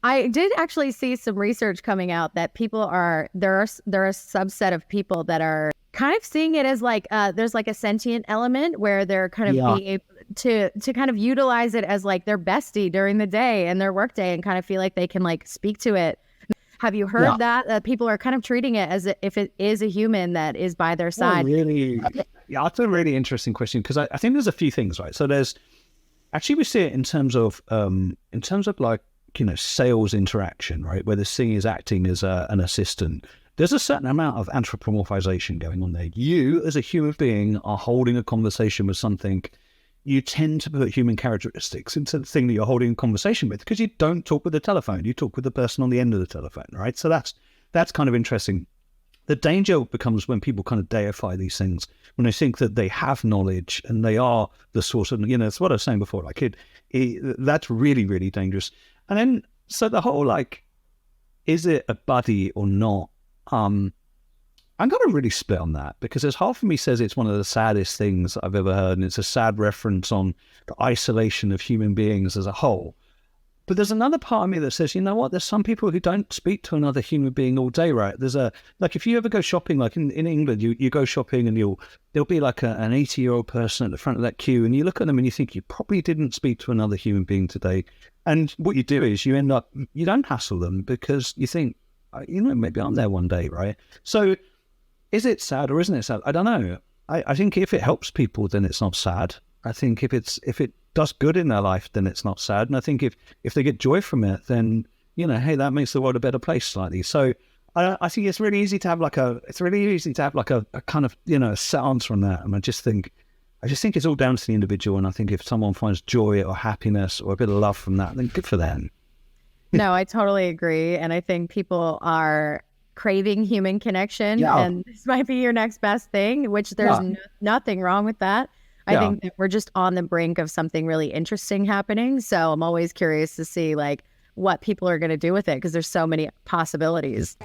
I did actually see some research coming out that there are a subset of people that are kind of seeing it as like there's like a sentient element where they're kind of Yeah. being able to kind of utilize it as like their bestie during the day and their work day and kind of feel like they can like speak to it. Have you Yeah. heard that people are kind of treating it as if it is a human that is by their Oh, side? really? Yeah, that's a really interesting question because I think there's a few things, right? So there's actually we see it in terms of like sales interaction, right? Where the thing is acting as an assistant. There's a certain amount of anthropomorphization going on there. You, as a human being, are holding a conversation with something. You tend to put human characteristics into the thing that you're holding a conversation with because you don't talk with the telephone. You talk with the person on the end of the telephone, right? So that's kind of interesting. The danger becomes when people kind of deify these things, when they think that they have knowledge and they are the source of, it's what I was saying before, like that's really, really dangerous. And then, so the whole, like, is it a buddy or not? I'm going to really split on that because there's half of me says it's one of the saddest things I've ever heard. And it's a sad reference on the isolation of human beings as a whole. But there's another part of me that says, you know what? There's some people who don't speak to another human being all day, right? Like if you ever go shopping, like in England, you go shopping and there'll be like an 80-year-old person at the front of that queue and you look at them and you think you probably didn't speak to another human being today. And what you do is you don't hassle them because you think, maybe I'm there one day, right? So is it sad or isn't it sad? I don't know. I think if it helps people, then it's not sad. I think if it does good in their life, then it's not sad. And I think if they get joy from it, then hey, that makes the world a better place slightly. So I think it's really easy to have like a kind of a set answer on that. And I just think it's all down to the individual. And I think if someone finds joy or happiness or a bit of love from that, then good for them. No, I totally agree. And I think people are craving human connection. Yeah. And this might be your next best thing, which there's nothing wrong with that. I think that we're just on the brink of something really interesting happening. So I'm always curious to see like what people are going to do with it because there's so many possibilities.